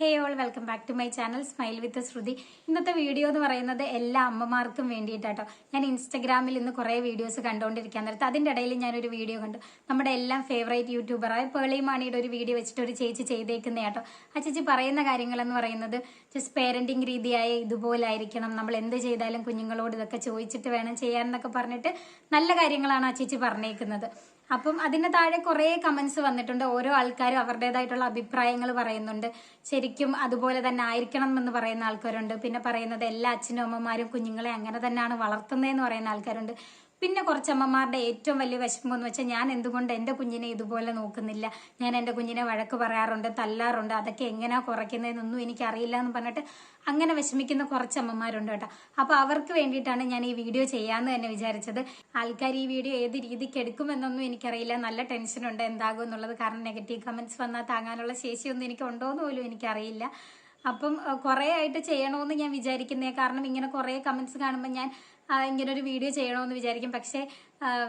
Hey all welcome back to my channel smile with Shruthi. ഇന്നത്തെ video എന്ന് പറയുന്നത് എല്ലാ അമ്മമാർക്കും വേണ്ടിയിട്ടാട്ടോ. ഞാൻ ഇൻസ്റ്റഗ്രാമിൽ ഇന്ന് കുറേ വീഡിയോസ് കണ്ടുകൊണ്ടിരിക്കാൻ നേരത്ത് അതിൻ്റെ ഇടയിൽ ഞാനൊരു വീഡിയോ കണ്ടു. നമ്മുടെ എല്ലാം ഫേവറേറ്റ് യൂട്യൂബറായ പേളി മാണിയുടെ ഒരു വീഡിയോ വെച്ചിട്ട് ഒരു ചേച്ചി ചെയ്തേക്കുന്ന കേട്ടോ. ആ ചേച്ചി പറയുന്ന കാര്യങ്ങളെന്ന് പറയുന്നത് ജസ്റ്റ് പേരന്റിങ് രീതിയായ ഇതുപോലെ ആയിരിക്കണം, നമ്മൾ എന്ത് ചെയ്താലും കുഞ്ഞുങ്ങളോട് ഇതൊക്കെ ചോദിച്ചിട്ട് വേണം ചെയ്യാൻ എന്നൊക്കെ പറഞ്ഞിട്ട് നല്ല കാര്യങ്ങളാണ് ആ ചേച്ചി പറഞ്ഞേക്കുന്നത്. അപ്പം അതിന്റെ താഴെ കുറെ കമന്റ്സ് വന്നിട്ടുണ്ട്. ഓരോ ആൾക്കാരും അവരുടേതായിട്ടുള്ള അഭിപ്രായങ്ങൾ പറയുന്നുണ്ട്. ശരിക്കും അതുപോലെ തന്നെ ആയിരിക്കണം എന്ന് പറയുന്ന ആൾക്കാരുണ്ട്. പിന്നെ പറയുന്നത് എല്ലാ അച്ഛനും അമ്മമാരും കുഞ്ഞുങ്ങളെ അങ്ങനെ തന്നെയാണ് വളർത്തുന്നതെന്ന് പറയുന്ന ആൾക്കാരുണ്ട്. പിന്നെ കുറച്ച് അമ്മമാരുടെ ഏറ്റവും വലിയ വിഷമം എന്ന് വെച്ചാൽ ഞാൻ എന്തുകൊണ്ട് എൻ്റെ കുഞ്ഞിനെ ഇതുപോലെ നോക്കുന്നില്ല, ഞാൻ എൻ്റെ കുഞ്ഞിനെ വഴക്ക് പറയാറുണ്ട്, തല്ലാറുണ്ട്, അതൊക്കെ എങ്ങനെയാ കുറയ്ക്കുന്നതെന്നൊന്നും എനിക്കറിയില്ല എന്ന് പറഞ്ഞിട്ട് അങ്ങനെ വിഷമിക്കുന്ന കുറച്ച് അമ്മമാരുണ്ട് കേട്ടോ. അപ്പൊ അവർക്ക് വേണ്ടിയിട്ടാണ് ഞാൻ ഈ വീഡിയോ ചെയ്യാമെന്ന് തന്നെ വിചാരിച്ചത്. ആൾക്കാർ ഈ വീഡിയോ ഏത് രീതിക്ക് എടുക്കുമെന്നൊന്നും എനിക്കറിയില്ല. നല്ല ടെൻഷനുണ്ട് എന്താകും എന്നുള്ളത്. കാരണം നെഗറ്റീവ് കമന്റ്സ് വന്നാൽ താങ്ങാനുള്ള ശേഷിയൊന്നും എനിക്ക് ഉണ്ടോയെന്ന് പോലും എനിക്കറിയില്ല. അപ്പം കുറെ ആയിട്ട് ചെയ്യണമെന്ന് ഞാൻ വിചാരിക്കുന്നേ. കാരണം ഇങ്ങനെ കുറെ കമന്റ്സ് കാണുമ്പോൾ ഞാൻ ഇങ്ങനെ ഒരു വീഡിയോ ചെയ്യണമെന്ന് വിചാരിക്കും. പക്ഷെ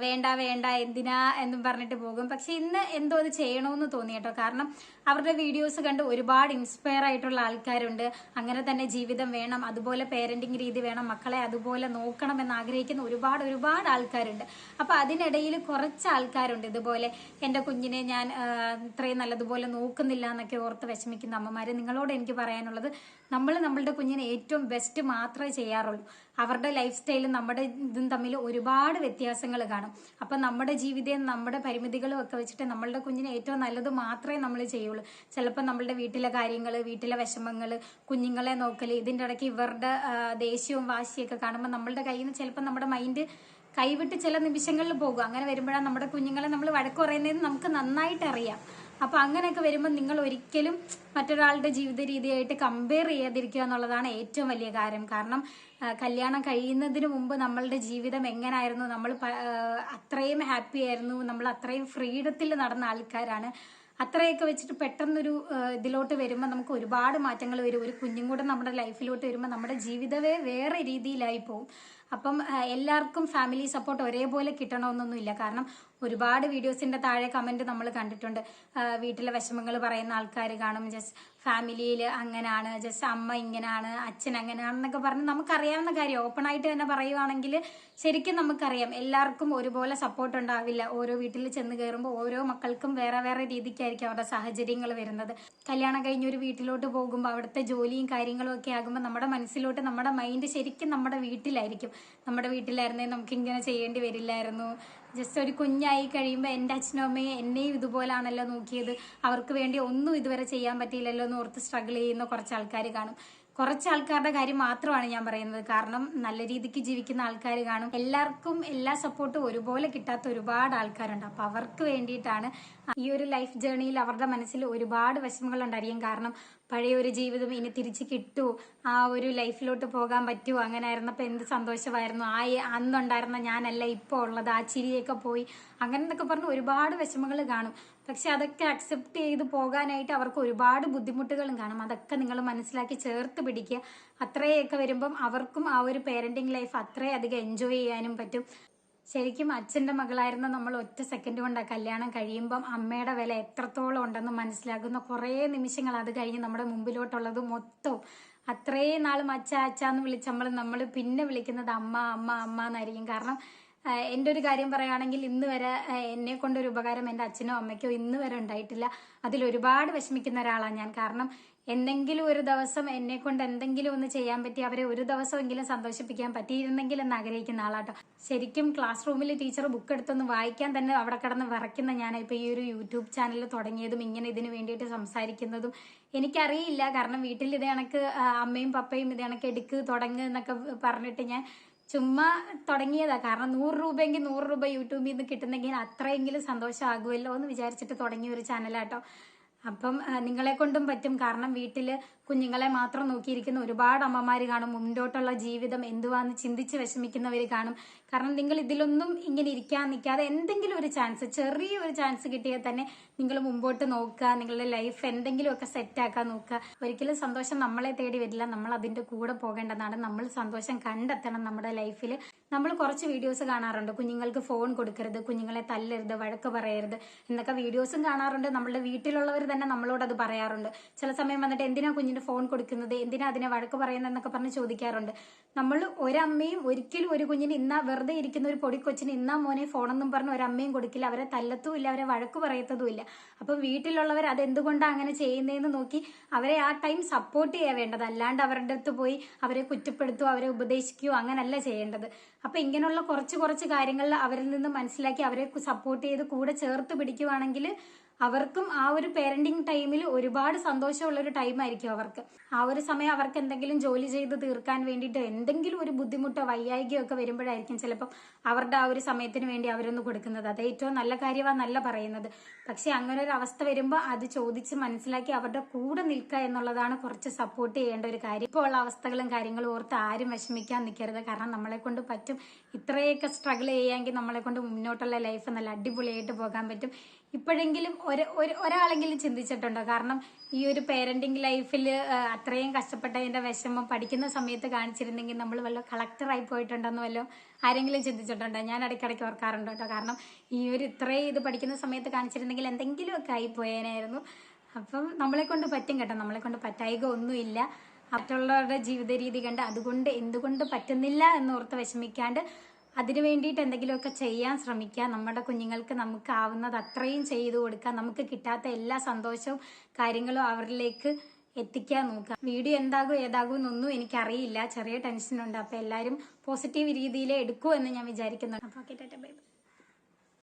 വേണ്ട വേണ്ട എന്തിനാ എന്നും പറഞ്ഞിട്ട് പോകും. പക്ഷെ ഇന്ന് എന്തോ അത് ചെയ്യണമെന്ന് തോന്നി കേട്ടോ. കാരണം അവരുടെ വീഡിയോസ് കണ്ട് ഒരുപാട് ഇൻസ്പയർ ആയിട്ടുള്ള ആൾക്കാരുണ്ട്. അങ്ങനെ തന്നെ ജീവിതം വേണം, അതുപോലെ പേരന്റിങ് രീതി വേണം, മക്കളെ അതുപോലെ നോക്കണം എന്ന് ആഗ്രഹിക്കുന്ന ഒരുപാട് ആൾക്കാരുണ്ട്. അപ്പൊ അതിനിടയിൽ കുറച്ച് ആൾക്കാരുണ്ട് ഇതുപോലെ എൻ്റെ കുഞ്ഞിനെ ഞാൻ ഇത്രയും നല്ലതുപോലെ നോക്കുന്നില്ല എന്നൊക്കെ ഓർത്ത് വിഷമിക്കുന്ന അമ്മമാര്. നിങ്ങളോട് എനിക്ക് പറയാനുള്ളത്, നമ്മളുടെ കുഞ്ഞിനെ ഏറ്റവും ബെസ്റ്റ് മാത്രമേ ചെയ്യാറുള്ളൂ. അവരുടെ ലൈഫ് സ്റ്റൈലും നമ്മുടെ ഇതും തമ്മിൽ ഒരുപാട് വ്യത്യാസങ്ങൾ കാണും. അപ്പൊ നമ്മുടെ ജീവിതവും നമ്മുടെ പരിമിതികളും ഒക്കെ വെച്ചിട്ട് നമ്മളുടെ കുഞ്ഞിന് ഏറ്റവും നല്ലത് മാത്രമേ നമ്മൾ ചെയ്യുള്ളൂ. ചിലപ്പോൾ നമ്മളുടെ വീട്ടിലെ കാര്യങ്ങൾ, വീട്ടിലെ വിഷമങ്ങൾ, കുഞ്ഞുങ്ങളെ നോക്കല്, ഇതിൻ്റെ ഇടയ്ക്ക് ഇവരുടെ ദേഷ്യവും വാശിയൊക്കെ കാണുമ്പോൾ നമ്മളുടെ കയ്യിൽ നിന്ന് ചിലപ്പോൾ നമ്മുടെ മൈൻഡ് കൈവിട്ട് ചില നിമിഷങ്ങളിൽ പോകും. അങ്ങനെ വരുമ്പോഴാണ് നമ്മുടെ കുഞ്ഞുങ്ങളെ നമ്മൾ വഴക്ക് പറയുന്നതെന്ന് നമുക്ക് നന്നായിട്ട് അറിയാം. അപ്പൊ അങ്ങനെയൊക്കെ വരുമ്പോൾ നിങ്ങൾ ഒരിക്കലും മറ്റൊരാളുടെ ജീവിത രീതിയായിട്ട് കമ്പയർ ചെയ്യാതിരിക്കുക എന്നുള്ളതാണ് ഏറ്റവും വലിയ കാര്യം. കാരണം കല്യാണം കഴിയുന്നതിന് മുമ്പ് നമ്മളുടെ ജീവിതം എങ്ങനായിരുന്നു, നമ്മൾ അത്രയും ഹാപ്പി ആയിരുന്നു, നമ്മൾ അത്രയും ഫ്രീഡത്തിൽ നടന്ന ആൾക്കാരാണ്. അത്രയൊക്കെ വെച്ചിട്ട് പെട്ടെന്നൊരു ഇതിലോട്ട് വരുമ്പോൾ നമുക്ക് ഒരുപാട് മാറ്റങ്ങൾ വരും. ഒരു കുഞ്ഞും കൂടെ നമ്മുടെ ലൈഫിലോട്ട് വരുമ്പോൾ നമ്മുടെ ജീവിതമേ വേറെ രീതിയിലായി പോകും. അപ്പം എല്ലാവർക്കും ഫാമിലി സപ്പോർട്ട് ഒരേപോലെ കിട്ടണമെന്നൊന്നുമില്ല. കാരണം ഒരുപാട് വീഡിയോസിന്റെ താഴെ കമന്റ് നമ്മൾ കണ്ടിട്ടുണ്ട്. വീട്ടിലെ വിഷമങ്ങൾ പറയുന്ന ആൾക്കാർ കാണും. ജസ്റ്റ് ഫാമിലിയിൽ അങ്ങനെയാണ്, ജസ്റ്റ് അമ്മ ഇങ്ങനെയാണ്, അച്ഛൻ അങ്ങനെയാണെന്നൊക്കെ പറഞ്ഞ് നമുക്കറിയാവുന്ന കാര്യം ഓപ്പൺ ആയിട്ട് തന്നെ പറയുവാണെങ്കിൽ ശരിക്കും നമുക്കറിയാം എല്ലാവർക്കും ഒരുപോലെ സപ്പോർട്ട് ഉണ്ടാവില്ല. ഓരോ വീട്ടിൽ ചെന്ന് കയറുമ്പോൾ ഓരോ മക്കൾക്കും വേറെ വേറെ രീതിക്കായിരിക്കും അവരുടെ സാഹചര്യങ്ങൾ വരുന്നത്. കല്യാണം കഴിഞ്ഞൊരു വീട്ടിലോട്ട് പോകുമ്പോൾ അവിടുത്തെ ജോലിയും കാര്യങ്ങളും ഒക്കെ ആകുമ്പോൾ നമ്മുടെ മനസ്സിലോട്ട് നമ്മുടെ മൈൻഡ് ശരിക്കും നമ്മുടെ വീട്ടിലായിരിക്കും. നമ്മുടെ വീട്ടിലായിരുന്നേ നമുക്ക് ഇങ്ങനെ ചെയ്യേണ്ടി വരില്ലായിരുന്നു. ജസ്റ്റ് ഒരു കുഞ്ഞായി കഴിയുമ്പോൾ എൻ്റെ അച്ഛനും അമ്മയും എന്നെയും ഇതുപോലാണല്ലോ നോക്കിയത്, അവർക്ക് വേണ്ടി ഒന്നും ഇതുവരെ ചെയ്യാൻ പറ്റിയില്ലല്ലോ എന്ന് ഓർത്ത് സ്ട്രഗിൾ ചെയ്യുന്ന കുറച്ച് ആൾക്കാർ കാണും. കുറച്ച് ആൾക്കാരുടെ കാര്യം മാത്രമാണ് ഞാൻ പറയുന്നത്. കാരണം നല്ല രീതിക്ക് ജീവിക്കുന്ന ആൾക്കാർ കാണും. എല്ലാവർക്കും എല്ലാ സപ്പോർട്ടും ഒരുപോലെ കിട്ടാത്ത ഒരുപാട് ആൾക്കാരുണ്ട്. അപ്പൊ അവർക്ക് വേണ്ടിയിട്ടാണ് ഈ ഒരു ലൈഫ് ജേർണിയിൽ അവരുടെ മനസ്സിൽ ഒരുപാട് വിഷമങ്ങൾ ഉണ്ടായിരിക്കും. കാരണം പഴയ ഒരു ജീവിതം ഇനി തിരിച്ച് കിട്ടുമോ, ആ ഒരു ലൈഫിലോട്ട് പോകാൻ പറ്റുമോ, അങ്ങനെ ആയിരുന്നപ്പോ എന്ത് സന്തോഷമായിരുന്നു, അന്നുണ്ടായിരുന്ന ഞാനല്ല ഇപ്പോൾ ഉള്ളത്, ആ ചിരിയൊക്കെ പോയി, അങ്ങനെ എന്നൊക്കെ പറഞ്ഞ് ഒരുപാട് വിഷമങ്ങൾ കാണും. പക്ഷെ അതൊക്കെ അക്സെപ്റ്റ് ചെയ്ത് പോകാനായിട്ട് അവർക്ക് ഒരുപാട് ബുദ്ധിമുട്ടുകളും കാണും. അതൊക്കെ നിങ്ങൾ മനസ്സിലാക്കി ചേർത്ത് പിടിക്കുക. അത്രയൊക്കെ വരുമ്പം അവർക്കും ആ ഒരു പേരന്റിങ് ലൈഫ് അത്രയധികം എൻജോയ് ചെയ്യാനും പറ്റും. ശരിക്കും അച്ഛൻ്റെ മകളായിരുന്ന നമ്മൾ ഒറ്റ സെക്കൻഡ് കൊണ്ടാണ് കല്യാണം കഴിയുമ്പം അമ്മയുടെ വില എത്രത്തോളം ഉണ്ടെന്ന് മനസ്സിലാക്കുന്ന കുറേ നിമിഷങ്ങൾ അത് കഴിഞ്ഞ് നമ്മുടെ മുമ്പിലോട്ടുള്ളത് മൊത്തവും അത്രയും നാളും അച്ഛ അച്ഛന്ന് വിളിച്ചപ്പോൾ നമ്മൾ പിന്നെ വിളിക്കുന്നത് അമ്മ അമ്മ അമ്മ എന്നായിരിക്കും. കാരണം എൻ്റെ ഒരു കാര്യം പറയുകയാണെങ്കിൽ ഇന്ന് വരെ എന്നെ കൊണ്ടൊരു ഉപകാരം എൻ്റെ അച്ഛനോ അമ്മയ്ക്കോ ഇന്ന് വരെ ഉണ്ടായിട്ടില്ല. അതിലൊരുപാട് വിഷമിക്കുന്ന ഒരാളാണ് ഞാൻ. കാരണം എന്തെങ്കിലും ഒരു ദിവസം എന്നെ കൊണ്ട് എന്തെങ്കിലും ഒന്ന് ചെയ്യാൻ പറ്റി അവരെ ഒരു ദിവസമെങ്കിലും സന്തോഷിപ്പിക്കാൻ പറ്റിയിരുന്നെങ്കിൽ എന്ന് ആഗ്രഹിക്കുന്ന ആളാട്ടോ. ശരിക്കും ക്ലാസ് റൂമിൽ ടീച്ചർ ബുക്ക് എടുത്തൊന്ന് വായിക്കാൻ തന്നെ അവിടെ കിടന്ന് വിറയ്ക്കുന്ന ഞാനിപ്പോൾ ഈ ഒരു യൂട്യൂബ് ചാനൽ തുടങ്ങിയതും ഇങ്ങനെ ഇതിന് വേണ്ടിയിട്ട് സംസാരിക്കുന്നതും എനിക്കറിയില്ല. കാരണം വീട്ടിൽ ഇത് കണക്ക് അമ്മയും പപ്പയും ഇത് കണക്ക് എടുക്ക് തുടങ്ങുക എന്നൊക്കെ പറഞ്ഞിട്ട് ഞാൻ ചുമ്മാ തുടങ്ങിയതാ. കാരണം 100 രൂപയെങ്കിൽ 100 രൂപ യൂട്യൂബിൽ നിന്ന് കിട്ടുന്നെങ്കിൽ അത്രയെങ്കിലും സന്തോഷമാകുമല്ലോ എന്ന് വിചാരിച്ചിട്ട് തുടങ്ങിയ ഒരു ചാനലാട്ടോ. അപ്പം നിങ്ങളെ കൊണ്ടും പറ്റും. കാരണം വീട്ടില് കുഞ്ഞുങ്ങളെ മാത്രം നോക്കിയിരിക്കുന്ന ഒരുപാട് അമ്മമാര് കാണും. മുന്നോട്ടുള്ള ജീവിതം എന്തുവാന്ന് ചിന്തിച്ച് വിഷമിക്കുന്നവര് കാണും. കാരണം നിങ്ങൾ ഇതിലൊന്നും ഇങ്ങനെ ഇരിക്കാൻ നിൽക്കാതെ എന്തെങ്കിലും ഒരു ചാൻസ്, ചെറിയൊരു ചാൻസ് കിട്ടിയാൽ തന്നെ നിങ്ങൾ മുമ്പോട്ട് നോക്കുക, നിങ്ങളുടെ ലൈഫ് എന്തെങ്കിലുമൊക്കെ സെറ്റാക്കാൻ നോക്കുക. ഒരിക്കലും സന്തോഷം നമ്മളെ തേടി വരില്ല, നമ്മൾ അതിന്റെ കൂടെ പോകേണ്ടതാണ്. നമ്മൾ സന്തോഷം കണ്ടെത്തണം നമ്മുടെ ലൈഫിൽ. നമ്മൾ കുറച്ച് വീഡിയോസ് കാണാറുണ്ട്, കുഞ്ഞുങ്ങൾക്ക് ഫോൺ കൊടുക്കരുത്, കുഞ്ഞുങ്ങളെ തല്ലരുത്, വഴക്ക് പറയരുത് എന്നൊക്കെ വീഡിയോസും കാണാറുണ്ട്. നമ്മളുടെ വീട്ടിലുള്ളവർ തന്നെ നമ്മളോട് അത് പറയാറുണ്ട്. ചില സമയം വന്നിട്ട് എന്തിനാ കുഞ്ഞിന് ഫോൺ കൊടുക്കുന്നത്, എന്തിനാ അതിനെ വഴക്ക് പറയുന്നത് എന്നൊക്കെ പറഞ്ഞ് ചോദിക്കാറുണ്ട്. നമ്മൾ ഒരമ്മയും ഒരിക്കലും ഒരു കുഞ്ഞിന് ഇന്നാ വെറുതെ ഇരിക്കുന്ന ഒരു പൊടിക്കൊച്ചിന് ഇന്നാ മോനെ ഫോണെന്നും പറഞ്ഞ് ഒരമ്മയും കൊടുക്കില്ല. അവരെ തല്ലത്തും ഇല്ല, അവരെ വഴക്ക് പറയത്തതും ഇല്ല. അപ്പം വീട്ടിലുള്ളവർ അതെന്തുകൊണ്ടാണ് അങ്ങനെ ചെയ്യുന്നതെന്ന് നോക്കി അവരെ ആ ടൈം സപ്പോർട്ട് ചെയ്യാൻ വേണ്ടത്, അല്ലാണ്ട് അവരുടെ അടുത്ത് പോയി അവരെ കുറ്റപ്പെടുത്തുകയോ അവരെ ഉപദേശിക്കുകയോ അങ്ങനല്ല ചെയ്യേണ്ടത്. അപ്പൊ ഇങ്ങനെയുള്ള കുറച്ച് കാര്യങ്ങളിൽ അവരിൽ നിന്ന് മനസ്സിലാക്കി അവരെ സപ്പോർട്ട് ചെയ്ത് കൂടെ ചേർത്ത് പിടിക്കുവാണെങ്കിൽ അവർക്കും ആ ഒരു പേരന്റിങ് ടൈമിൽ ഒരുപാട് സന്തോഷമുള്ള ഒരു ടൈം ആയിരിക്കും അവർക്ക്. ആ ഒരു സമയം അവർക്ക് എന്തെങ്കിലും ജോലി ചെയ്ത് തീർക്കാൻ വേണ്ടിയിട്ട് എന്തെങ്കിലും ഒരു ബുദ്ധിമുട്ടോ വയ്യായികയോ ഒക്കെ വരുമ്പോഴായിരിക്കും ചിലപ്പോൾ അവരുടെ ആ ഒരു സമയത്തിന് വേണ്ടി അവരൊന്ന് കൊടുക്കുന്നത്. അത് ഏറ്റവും നല്ല കാര്യമാണെന്നല്ല പറയുന്നത്. പക്ഷെ അങ്ങനെ ഒരു അവസ്ഥ വരുമ്പോൾ അത് ചോദിച്ച് മനസ്സിലാക്കി അവരുടെ കൂടെ നിൽക്കുക എന്നുള്ളതാണ് കുറച്ച് സപ്പോർട്ട് ചെയ്യേണ്ട ഒരു കാര്യം. ഇപ്പോൾ ഉള്ള അവസ്ഥകളും കാര്യങ്ങളും ഓർത്ത് ആരും വിഷമിക്കാൻ നിൽക്കരുത്. കാരണം നമ്മളെ കൊണ്ട് പറ്റും. ഇത്രയൊക്കെ സ്ട്രഗിൾ ചെയ്യാമെങ്കിൽ നമ്മളെ കൊണ്ട് മുന്നോട്ടുള്ള ലൈഫ് നല്ല അടിപൊളിയായിട്ട് പോകാൻ പറ്റും. ഇപ്പോഴെങ്കിലും ഒരാളെങ്കിലും ചിന്തിച്ചിട്ടുണ്ടോ? കാരണം ഈ ഒരു പേരന്റിങ് ലൈഫിൽ അത്രയും കഷ്ടപ്പെട്ടതിന്റെ വിഷമം പഠിക്കുന്ന സമയത്ത് കാണിച്ചിരുന്നെങ്കിൽ നമ്മൾ വല്ല കളക്ടറായി പോയിട്ടുണ്ടെന്ന് വല്ലോ ആരെങ്കിലും ചിന്തിച്ചിട്ടുണ്ടോ? ഞാൻ ഇടയ്ക്കിടയ്ക്ക് ഓർക്കാറുണ്ട് കേട്ടോ. കാരണം ഈ ഒരു ഇത്രയും ഇത് പഠിക്കുന്ന സമയത്ത് കാണിച്ചിരുന്നെങ്കിൽ എന്തെങ്കിലുമൊക്കെ ആയി പോയേനായിരുന്നു. അപ്പം നമ്മളെ കൊണ്ട് പറ്റും കേട്ടോ, നമ്മളെ കൊണ്ട് പറ്റായിക ഒന്നുമില്ല. മറ്റുള്ളവരുടെ ജീവിത രീതി കണ്ട് അതുകൊണ്ട് എന്തുകൊണ്ട് പറ്റുന്നില്ല എന്നോർത്ത് വിഷമിക്കാണ്ട് അതിനു വേണ്ടിയിട്ട് എന്തെങ്കിലുമൊക്കെ ചെയ്യാൻ ശ്രമിക്കുക. നമ്മുടെ കുഞ്ഞുങ്ങൾക്ക് നമുക്ക് ആവുന്നത് അത്രയും ചെയ്തു കൊടുക്കുക. നമുക്ക് കിട്ടാത്ത എല്ലാ സന്തോഷവും കാര്യങ്ങളും അവരിലേക്ക് എത്തിക്കാൻ നോക്കുക. വീഡിയോ എന്താകും ഏതാകും എന്നൊന്നും എനിക്കറിയില്ല, ചെറിയ ടെൻഷനുണ്ട്. അപ്പോൾ എല്ലാവരും പോസിറ്റീവ് രീതിയിൽ എടുക്കൂ എന്ന് ഞാൻ വിചാരിക്കുന്നുണ്ട്. അപ്പോൾ ഓക്കെ, ടാറ്റാ, ബൈ ബൈ.